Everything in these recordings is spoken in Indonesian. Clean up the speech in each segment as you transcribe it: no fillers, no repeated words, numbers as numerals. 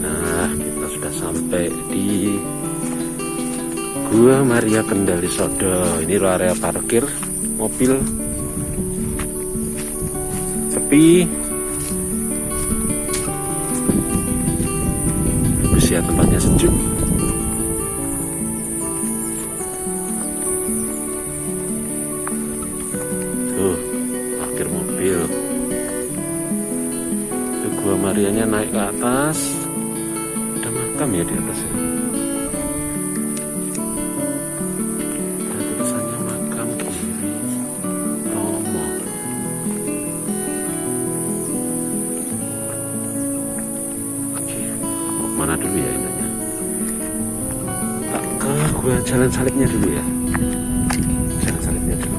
Nah, kita sudah sampai di Gua Maria Kendali Sodo. Ini area parkir mobil, sepi. Bagus ya, tempatnya sejuk. Tuh, parkir mobil. Tuh, Gua Marianya naik ke atas. Ada makam ya di atas ya. Ada tulisannya makam Giri Tomo. Oke, mau kemana dulu ya intinya? Tak ke Gua Jalan Salibnya dulu ya. Jalan Salibnya dulu.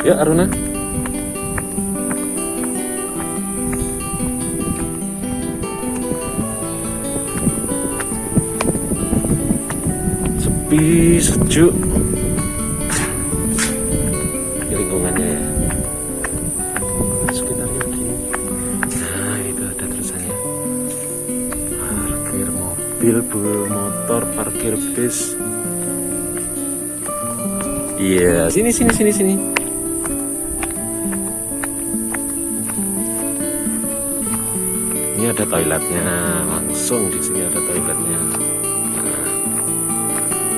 Yuk Aruna. Sepi, sejuk. Ini lingkungannya ya. Sekitarnya gini. Nah, itu ada tulisannya. Parkir mobil, motor, parkir bis. Iya, sini. Ini ada toiletnya, langsung di sini ada toiletnya. Nah,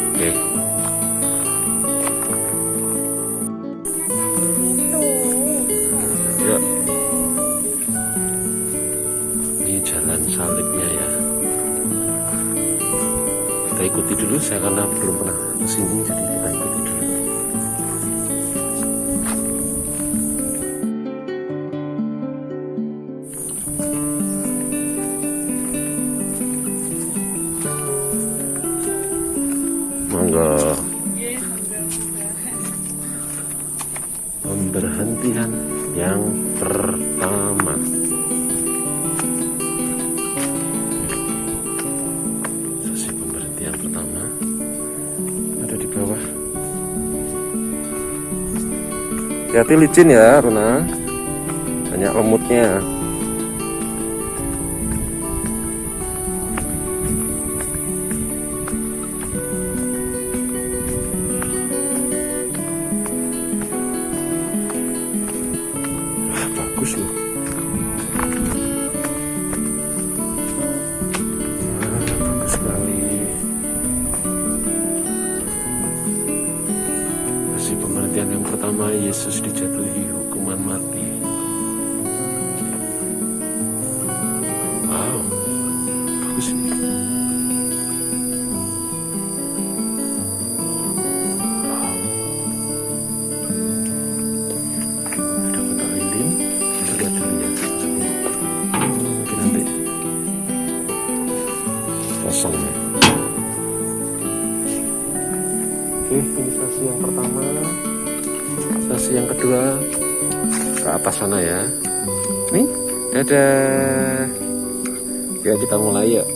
oke. Yuk. Ini Jalan Salibnya ya. Kita ikuti dulu, saya karena belum pernah kesini, jadi kita ikuti dulu. Monggo. Pemberhentian yang pertama. Sesi pemberhentian pertama ada di bawah. Hati-hati licin ya, Runa. Banyak lemutnya. Bagus loh. Bagus sekali. Masih pemberhentian yang pertama, Yesus dijatuhi hukuman mati. Wow, bagus ini. Kosong ya. Oke, ini sesi yang pertama. Sesi yang kedua ke atas sana ya. Nih ada. Ya, kita mulai yuk.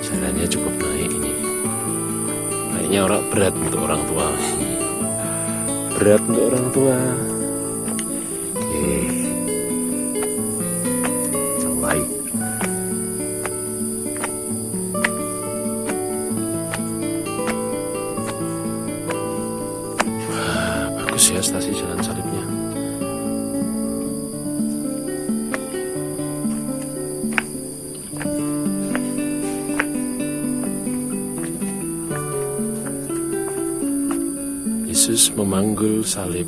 Jalannya cukup naik ini. Kayaknya berat untuk orang tua. Berat untuk orang tua. Oke. Mulai. Wah, bagus ya stasiun Jalan Salibnya. Yesus memanggul salib.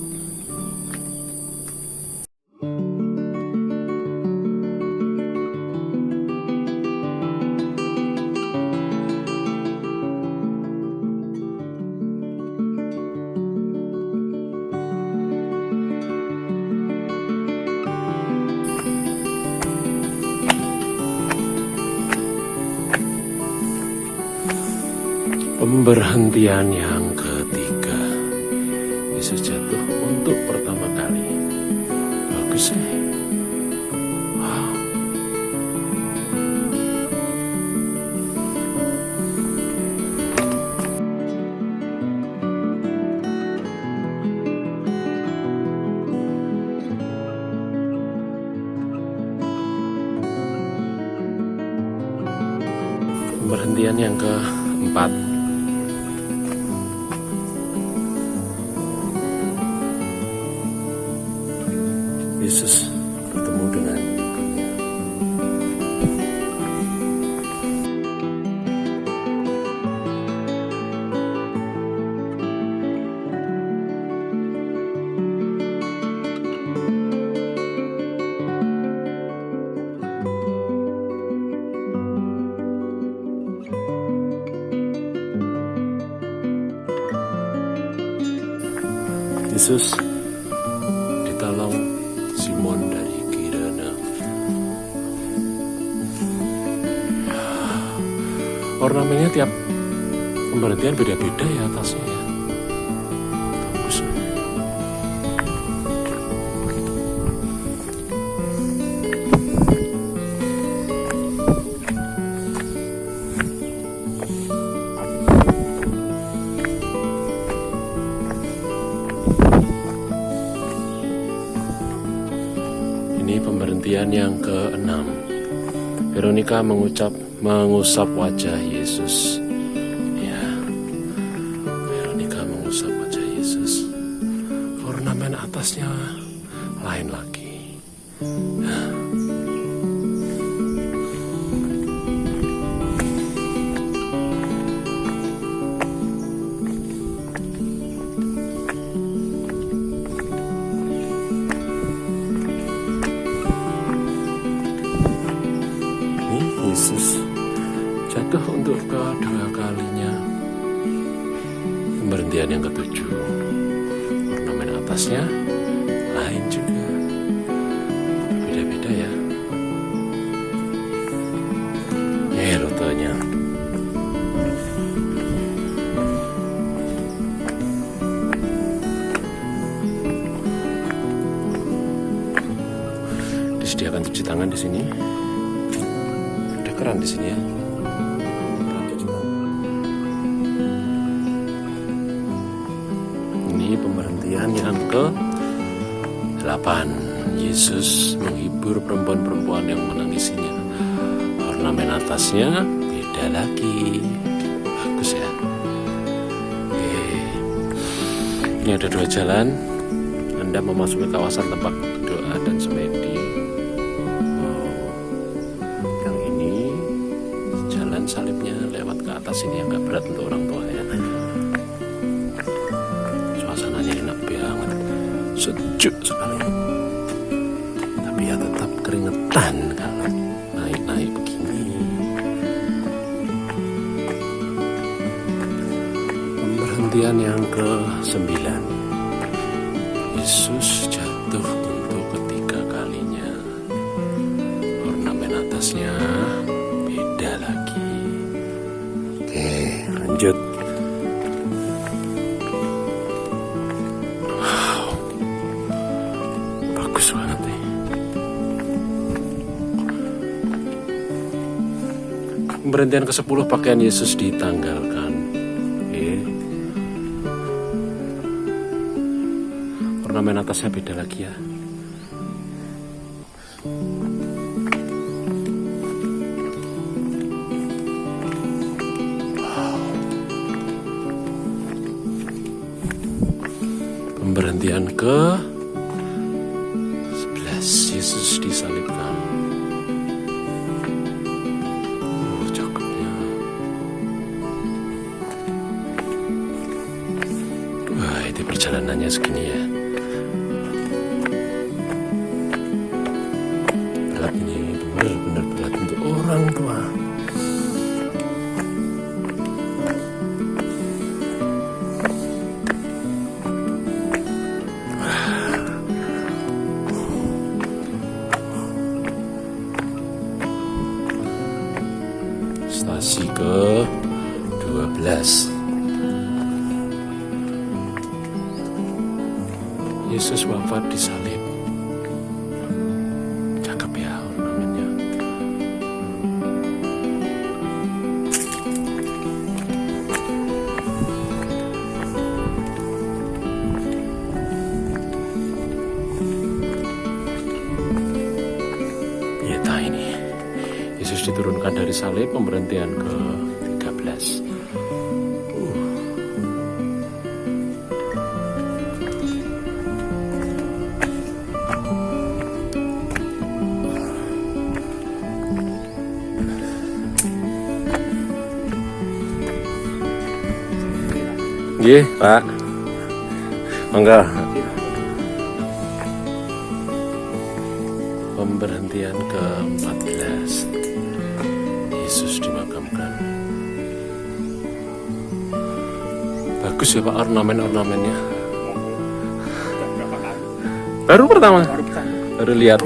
Pemberhentian yang ketiga. Yesus jatuh untuk pertama Pemberhentian yang keempat. Yesus bertemu dengan Yesus ditolong Simon dari Kirene. Ornamennya tiap pemberhentian beda-beda ya atasnya ya. Bagus. Ini pemberhentian yang ke-6. Veronica mengusap wajah Yesus. Ya, Veronica mengusap wajah Yesus. Ornamen atasnya lain lagi. Yesus jatuh untuk kedua kalinya. Pemberhentian yang ke-7. Ornamen atasnya lain juga. Beda-beda ya. Rutenya. Disediakan cuci tangan di sini. Keran di sini ya. Ini pemberhentian yang ke-8. Yesus menghibur perempuan-perempuan yang menangisinya. Ornamen atasnya beda lagi. Bagus ya. Oke. Ini ada 2 jalan. Anda memasuki kawasan tempat doa dan semedi. Salibnya lewat ke atas ini agak berat untuk orang tua ya. Suasananya enak banget, sejuk sekali. Tapi ya tetap keringetan kalau naik-naik begini. Pemberhentian yang ke-9. Yesus jatuh untuk ketiga kalinya. Ornamen atasnya beda lagi. Lanjut. Wow, bagus banget nih. Pemberhentian ke-10, pakaian Yesus ditanggalkan. Ornamen atasnya beda lagi ya. Pemberhentian ke-11, Yesus disalibkan. Cakepnya. Wah, itu perjalanannya segini ya. Berat ini, benar-benar berat untuk orang tua. Stasi ke-12. Yesus wafat di salib. Cakep ya ornamennya. Pieta ini. Yesus diturunkan dari salib, pemberhentian ke Iya, Pak. Mangga. Pemberhentian ke-14. Yesus dimakamkan. Bagus ya Pak ornamen-ornamennya. Baru pertama? Baru lihat.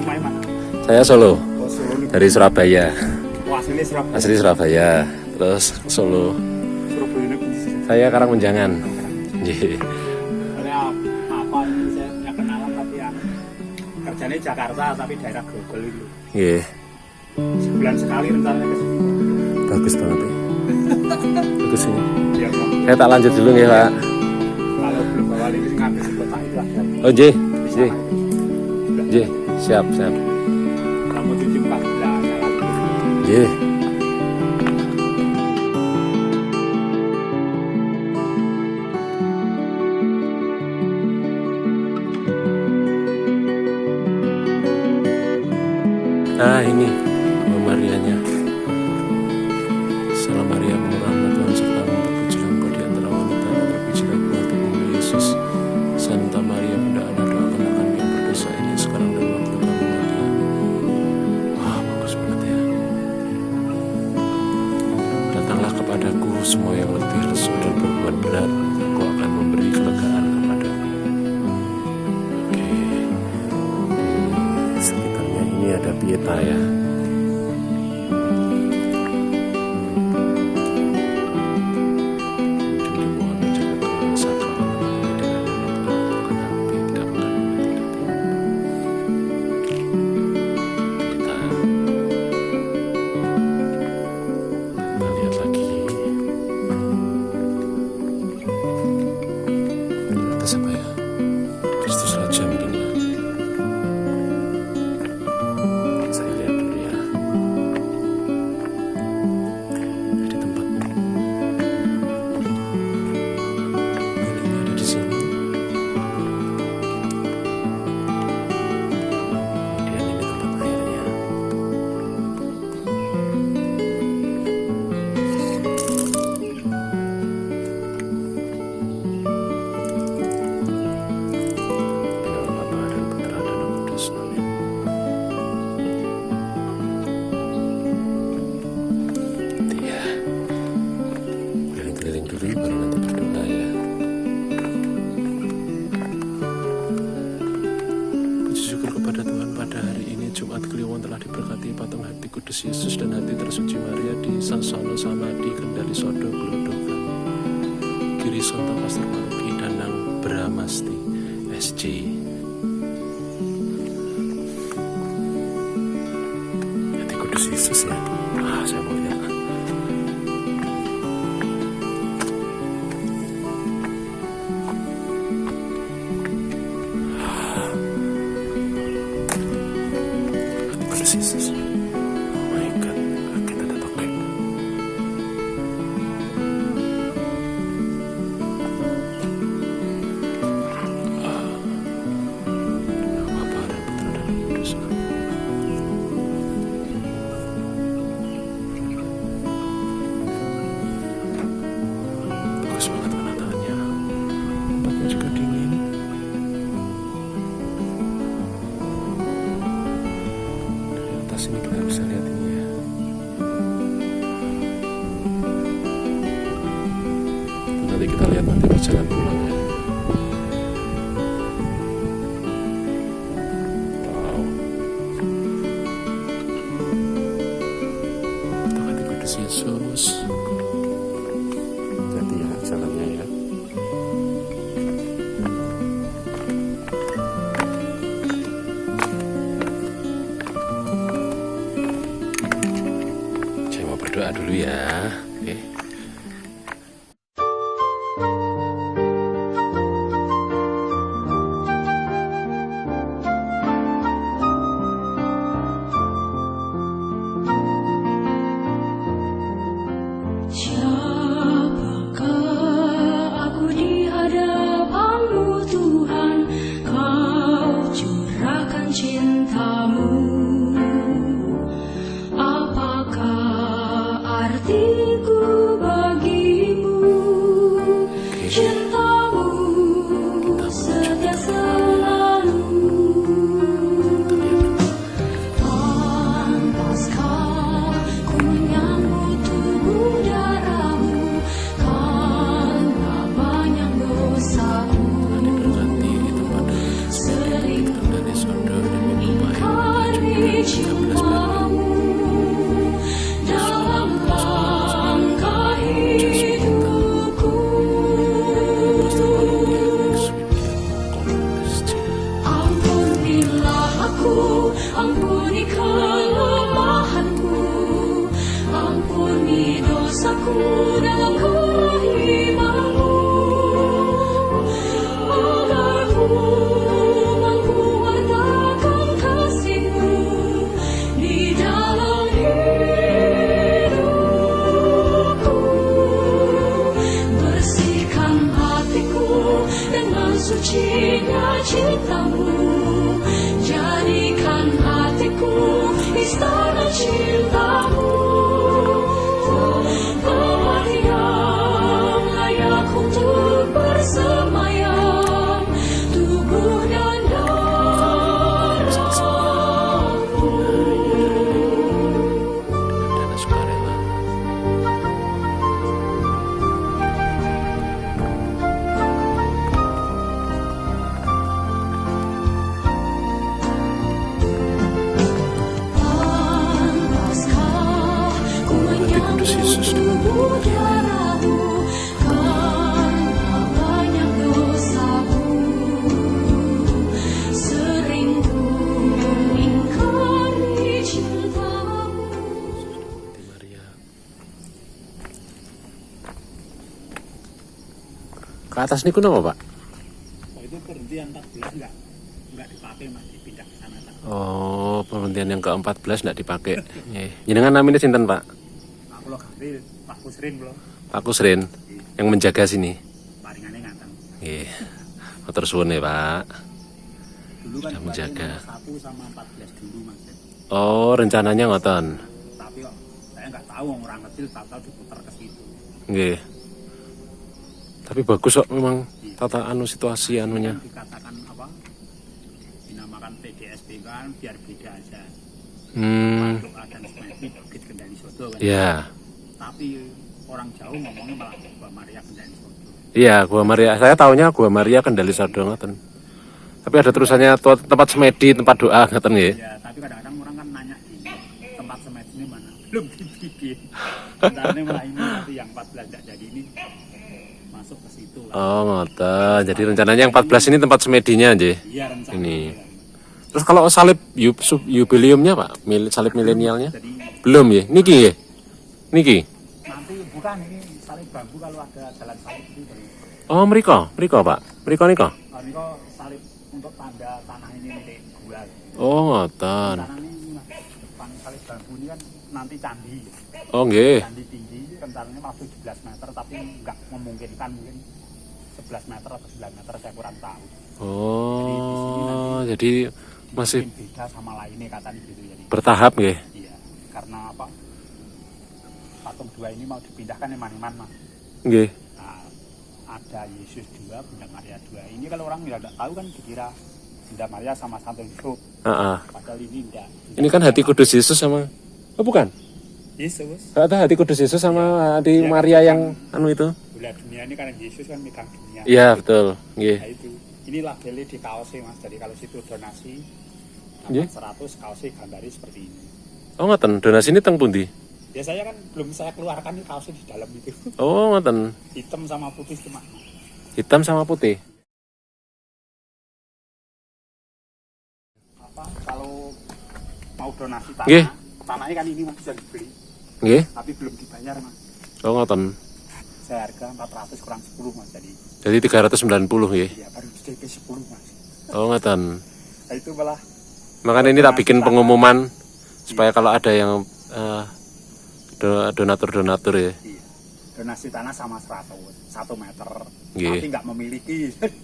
Saya Solo. Dari Surabaya. Asli Surabaya. Terus Solo. Saya Karangmenjangan. Apa ini saya punya kenalan tapi yang kerjanya Jakarta tapi daerah Grogol itu. Iya. Sebulan sekali rencananya ke sini. Bagus banget ya. Bagus ini. Iya, Pak. Saya tak lanjut dulu ya Pak. Kalau belum bawa ini ngambil sekota itu lah. Oh J. Siap. Kamu 714 J. Nah ini Marianya. Salam Maria, penuh rahmat Tuhan sertamu, terpujilah engkau di antara wanita dan terpujilah buah tubuhmu Yesus. Santa Maria Bunda Allah, doakanlah kami yang berdosa ini sekarang dan waktu kami mati. Amin. Wah bagus banget ya. Datanglah kepadaku semua yang letih, lesu dan beban berat, aku akan memberi kelegaan kepadamu. Oke. Sekitarnya ini ada Pieta ya. Apa ya? Kristus Raja mungkin ya. Saya lihat dulu ya. Di tempat ini ada di sini. Kemudian ini tempat airnya. Keliling dulu baru nanti berdoa ya. Puji syukur kepada Tuhan pada hari ini Jumat Kliwon telah diberkati patung hati Kudus Yesus dan hati tersuci Maria di Sasono Samadhi Kendali Sodo Glodokan Giri Sonto Pastor Paroki Danang Bramasti SC. Hati Kudus Yesus ya. Saya mau lihat. Jesus. Oh my God, kita ada toke. Bapa dan Putra dan Roh Kudus. Bagus banget penampakannya. Tempatnya juga dingin. Sini kita bisa lihat ini ya. Nanti kita lihat nanti perjalanan pulang ya. Wow. Patung hati Kudus Yesus. Nanti ya jalannya ya. Berdoa dulu ya. Oke. 저 cintamu, apakah artiku bagimu? Cintamu setia selalu. Pantaskah ku menyambut tubuh darahmu, karena banyak dosaku. Sering ingkari cintamu dalam langkah hidupku. Ampunilah aku, ampuni kelemahanku, ampuni dosaku dalam kerahimanmu, agar ku mampu wartakan kasihmu di dalam hidupku. Bersihkan hatiku dengan sucinya cintamu, jadikan hatiku istana cintamu, tempat yang layak untuk bersemayam tubuh dan darahmu. Dana sukarela. Pantaskah ku menyambut tubuh darahmu, karena banyak dosaku. Sering ku ingkari cintamu. Di Maria. Ke atas niku napa, Pak? Oh, itu berhentian 14 enggak dipakai, Mas, dipindah ke sana. Oh, pemberhentian yang ke-14 nggak dipakai. Jenengan namanya sinten, Pak? Aku lo ganti Pak Kusrin lo, Pak Kusrin yang menjaga sini. paringane nganteng. Nggih. Matur suwun ya, Pak. Dulu kan Sudah menjaga. 1 sama 14 dulu, Mas. Oh, rencananya ngoten. Tapi kok saya nggak tahu, orang kecil tahu diputar ke situ. Nggih. Tapi bagus kok memang tata situasi anunya. Kan dikatakan apa? Dinamakan PDSB kan biar beda aja. Doa dan Semedi Bukit Kendali Sodo kan. Ya. Tapi orang jauh ngomongnya malah Gua Maria Kendali Sodo. Iya, Gua Maria. Saya taunya Gua Maria Kendali Sodo ngoten. Tapi ada tulisannya tempat semedi, tempat doa ngoten nggih. Ya, tapi kadang-kadang orang kan nanya gini, tempat semedi ini mana? Belum dibikin. Bentarnya malah ini nanti yang 14 nggak jadi ini masuk ke situ lah. Oh, ngoten. Jadi rencananya yang 14 ini tempat semedinya nggih. Iya, rencana. Ini. Terus kalau salib jubileumnya, Pak, salib milenialnya? Jadi Belum ya? Niki ya? Niki? nanti bukan ini salib bambu kalau ada jalan salib itu dari. Oh, mereka Pak. Mereka. Ini kok salib untuk tanda tanah ini milik gua. Oh, ngoten. Tanah ini Mas, depan salib bambu ini kan nanti candi. Oh, nggih. Candi tinggi rencananya mau 17 meter tapi nggak memungkinkan, mungkin 11 meter atau 9 meter saya kurang tahu. Oh, jadi masih Mungkin beda sama lainnya katanya gitu jadi. bertahap nggih. Iya, karena apa? Patung 2 ini mau dipindahkan Iman-Iman, Mas. Nggih. Nah, ada Yesus 2, Bunda Maria 2. Ini kalau orang nggak tahu kan dikira Bunda Maria sama Santo Yusuf. Heeh. Padahal ini enggak. Ini kan hati kudus Yesus sama Oh, bukan. Yesus. Ada hati kudus Yesus sama hati Iya, Maria kan yang anu itu. Gula dunia ini karena Yesus kan megang dunia. Iya, betul. Nggih. Nah, itu. Ini labelnya di kaosnya, Mas. Jadi kalau situ donasi Nggih. 100 kaosnya gambari seperti ini. Oh, ngoten. Donasi ini teng pundi? Ya saya kan belum saya keluarkan nih kaosnya di dalam itu. Oh, ngoten. Hitam sama putih cuma. Hitam sama putih. Apa kalau mau donasi Nggih. tanahnya kan ini Mas bisa dibeli, Nggih. tapi belum dibayar, Mas. Oh, ngoten. Saya harga 400 kurang 10, Mas. Jadi 390 nggih. Ya baru di DP 10, Mas. Oh, ngoten. Nah, itu malah Makanya ini tak bikin pengumuman supaya kalau ada yang donatur-donatur ya. iya. donasi tanah sama 1 meter, Nggih. tapi nggak memiliki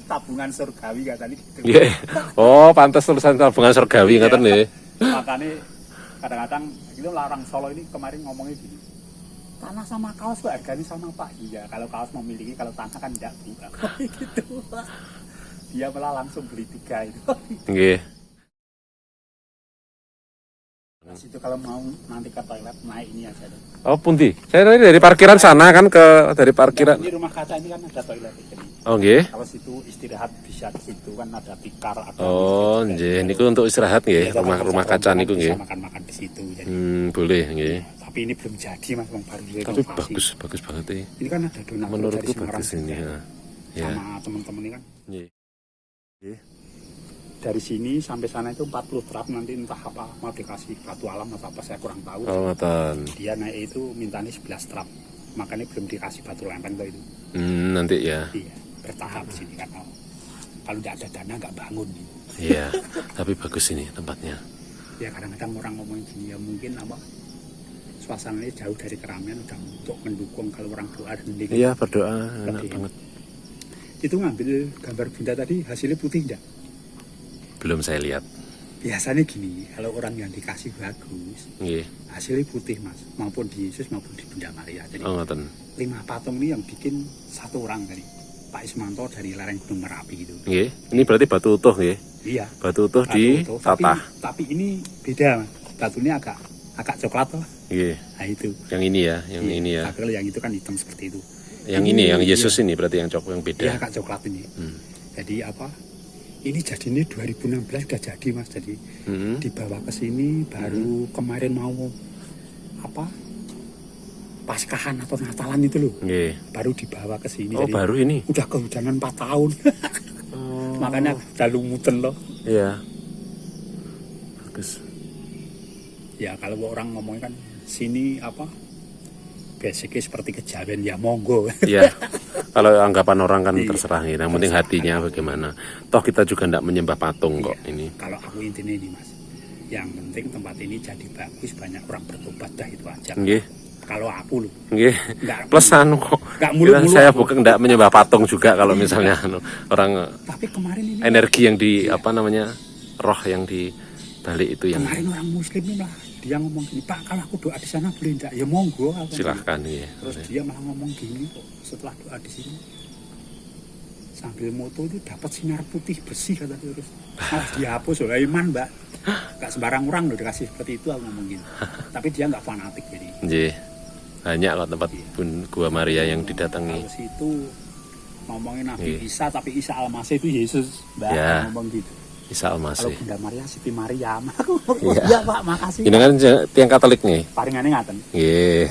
tabungan surgawi katanya gitu. Nggih. Oh, pantes tulisan tabungan surgawi ngoten nggih. Makanya kadang-kadang itu larang Solo ini kemarin ngomongnya gini, tanah sama kaos kok harganya sama Pak. Iya, kalau kaos memiliki, kalau tanah kan tidak Bu. Gitu. Dia malah langsung beli 3 itu. Nggih. Terus itu kalau mau nanti ke toilet naik ini aja deh. Oh, pundi? Saya tadi dari parkiran sana kan dari parkiran. Ini rumah kaca ini kan ada toilet di sini. Oh, nggih. Kalau situ istirahat bisa di situ kan ada tikar, ada Oh, nggih. Niku untuk istirahat nggih, rumah kaca niku nggih. Bisa makan-makan di situ. Jadi, Boleh nggih. tapi ini belum jadi Mas, Bang, baru Tapi renovasi. bagus banget ya. Ini kan ada donatur Menurutku dari Semarang bagus ini juga. ya. Ya. Sama teman-teman ini kan. Nggih. Dari sini sampai sana itu 40 trap, nanti entah apa mau dikasih batu alam atau apa saya kurang tahu. Oh, ngoten. Dia naik itu mintanya 11 trap, makanya belum dikasih batu lempeng tuh itu. Nanti ya. Iya, bertahap sini kan. Kalau tidak ada dana nggak bangun. Iya. Tapi bagus ini tempatnya. Ya kadang-kadang orang ngomong gini ya mungkin apa suasananya jauh dari keramaian udah untuk mendukung kalau orang doa dan hening. Iya, berdoa enak Lebih. banget. Itu ngambil gambar bunda tadi hasilnya putih enggak? Belum saya lihat. Biasanya gini, kalau orang yang dikasih bagus, Nggih. hasilnya putih Mas, maupun di Yesus maupun di Bunda Maria. Jadi Oh, ngoten. 5 patung ini yang bikin 1 orang tadi, Pak Ismanto dari lereng Gunung Merapi gitu. Nggih. Ini berarti batu utuh nggih. Iya. Batu utuh batu di utuh, tatah. Tapi ini beda Mas. Batunya agak coklat lah. Nggih. Nah itu. Yang ini ya, yang Iya, ini ya. tapi kalau yang itu kan hitam seperti itu. Yang ini yang Yesus ini berarti yang yang Iya, beda. agak coklat ini. Hmm. Jadi apa? Ini jadi ini 2016 udah jadi Mas. Jadi Hmm. dibawa ke sini baru kemarin mau apa? Paskahan atau Natalan itu loh. Nggih. Baru dibawa ke sini. Oh, Jadi baru ini. udah kehujanan 4 tahun. Oh. Makanya udah lumutan loh. Iya. Bagus. Ya kalau orang ngomongin kan sini apa? Basicnya seperti kejawen ya monggo. Iya. Kalau anggapan orang kan terserah nih. Yang penting hatinya bagaimana. Toh kita juga tidak menyembah patung kok ini. Kalau aku intinya ini Mas, yang penting tempat ini jadi bagus, banyak orang bertobat dah itu aja. Nggih. Kalau aku loh, Nggih. nggak Plus anu kok. nggak mulu-mulu Saya aku. bukan tidak menyembah patung juga kalau misalnya anu, orang Tapi kemarin ini energi yang di apa namanya roh yang di balik itu yang kemarin orang Muslim ini malah dia ngomong gini, Pak kalau aku doa di sana boleh enggak? Ya monggo. Aku. silahkan ya. Terus dia malah ngomong gini kok setelah doa di sini sambil moto itu dapat sinar putih bersih kata dia, terus malah dihapus oleh iman Mbak. Gak sembarang orang loh dikasih seperti itu aku ngomongin. Tapi dia nggak fanatik jadi. Nggih. Banyak kok tempat pun Gua Maria yang didatangi. Kalau situ ngomongin Nabi Iya. Isa tapi Isa Al-Masih itu Yesus Mbak Ya. ngomong gitu. Isa Kalau Al-Masih. Bunda Maria Siti Maryam. Iya. Iya Pak, makasih. Ini kan tiang Katolik nih. Paringannya ngaten. Nggih.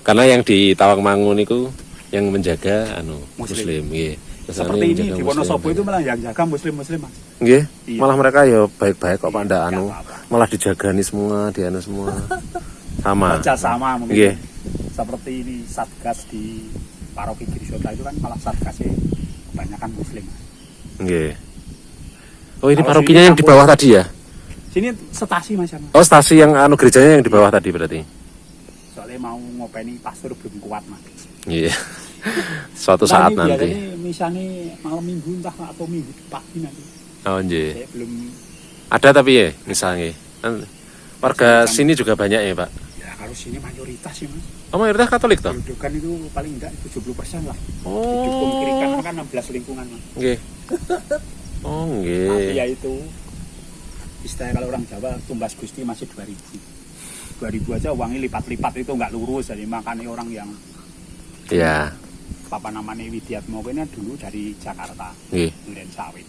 Karena yang di Tawangmangu niku yang menjaga anu Muslim. muslim nggih. Terus anu Seperti yang ini menjaga di Muslim. Wonosobo itu malah yang jaga Muslim-Muslim Mas. Nggih. Iya. Malah mereka ya baik-baik kok Pak ndak Nggak anu. apa-apa. Malah dijagani semua, dianu semua. Sama. Baca sama mungkin. Nggih. Seperti ini Satgas di Paroki Girisota itu kan malah Satgasnya kebanyakan Muslim. Nggih. Oh, ini Kalau parokinya sini yang di bawah tadi ya? Sini stasi Mas. Oh, stasi yang anu gerejanya yang di bawah tadi berarti. Soalnya mau ngopeni pastor belum kuat Mas. Iya. Suatu saat Nah, ini nanti. biasanya misalnya malam minggu entah atau minggu pagi nanti. Oh, nggih. Saya belum Ada tapi ya misalnya. Kan warga sini juga banyak ya, Pak. ya harus sini mayoritas sih Mas. Oh, mayoritas Katolik toh? Kedudukan itu paling enggak 70% lah. Didukung Oh. kiri kanan kan 16 lingkungan Mas. Nggih. Oh, Tapi ya nggih. itu istilah kalau orang Jawa tumbas Gusti masih 2000. 2000 aja uangnya lipat-lipat itu nggak lurus, jadi makanya orang yang Ya. apa namanya Widiatmoko ini dulu dari Jakarta, Nggih. Duren Sawit.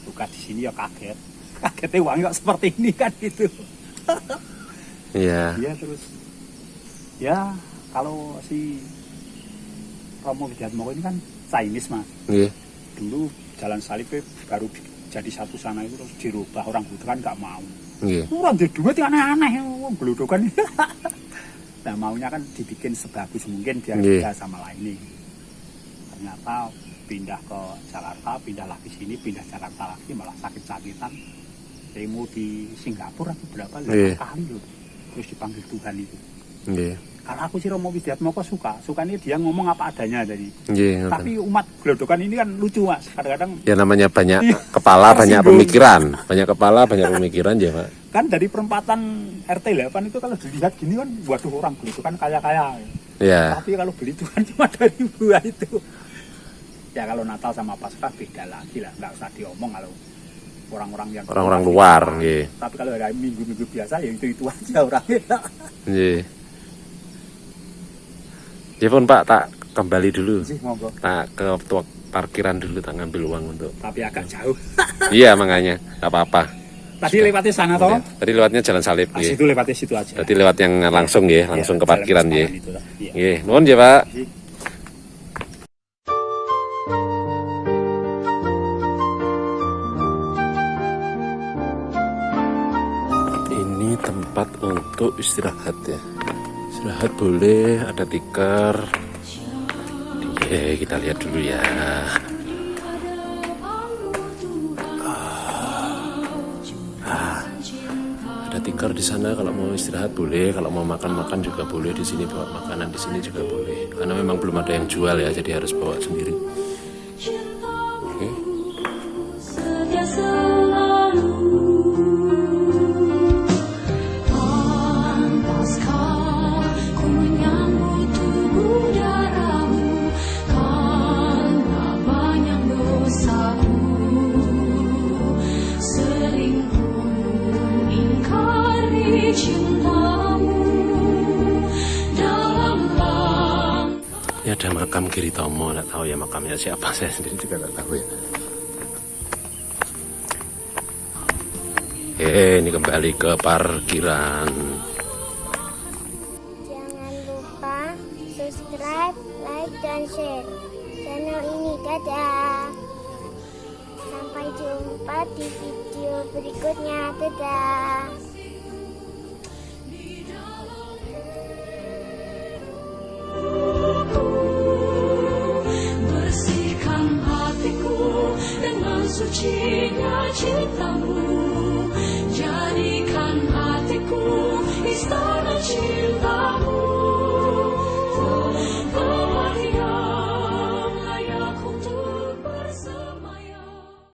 Buka di sini ya kaget. Kagetnya uangnya kok seperti ini kan gitu. Iya. Iya terus. Ya kalau si Romo Widiatmoko ini kan Chinese Mas. Nggih. Dulu Jalan Salib baru jadi satu sana itu terus dirubah, orang butuhan nggak mau. Nggih. Orang di duit yang aneh-aneh, wong geludokan. Nah maunya kan dibikin sebagus mungkin biar Nggih. beda sama lainnya. Ternyata pindah ke Jakarta, pindah lagi sini, pindah Jakarta lagi malah sakit-sakitan. Demo di Singapura atau berapa Nggih. 5 kali loh. Terus dipanggil Tuhan itu. Nggih. Kalau aku si Romo Widiatmoko sukanya dia ngomong apa adanya jadi. Nggih, ngoten. Tapi umat Glodokan ini kan lucu Mas, kadang-kadang Ya namanya banyak Iya. kepala, banyak Tersinggung. pemikiran. Banyak kepala, banyak pemikiran ya, Pak. kan dari perempatan RT 8 itu kalau dilihat gini kan, waduh orang Glodokan kaya-kaya. Ya. Tapi kalau beli itu kan cuma 2.000 itu. Ya kalau Natal sama Paskah beda lagi lah, nggak usah diomong kalau orang-orang luar, nggih. Tapi kalau hari minggu-minggu biasa ya itu aja orangnya. Nggih. Ya pun Pak, tak kembali dulu. Sih monggo. Tak ke parkiran dulu, tak ngambil uang untuk. Tapi agak jauh. Iya makanya, nggak apa-apa. Tadi lewatnya sana toh? Tadi lewatnya Jalan Salib, Pas nggih. itu lewatnya situ aja. Berarti lewat yang langsung ya, langsung ke Jalan parkiran Semarang ya. itu, toh. Iya. Nggih, nuwun ya, Pak. Sih. Ini tempat untuk istirahat ya. Istirahat boleh, ada tikar. Oke, kita lihat dulu ya. Ada tikar di sana, kalau mau istirahat boleh, kalau mau makan-makan juga boleh di sini, bawa makanan di sini juga boleh. Karena memang belum ada yang jual ya, jadi harus bawa sendiri. Oke. Setia selalu pantaskah ku menyambut tubuh darahmu karena banyak dosaku sering ku ingkari cintamu dalam Ini ada makam Giri Tomo, nggak tahu ya makamnya siapa, saya sendiri juga nggak tahu ya. Ini kembali ke parkiran. Jangan lupa subscribe, like, dan share channel ini. Dadah. Sampai jumpa di video berikutnya. Dadah. bersihkan hatiku dengan suci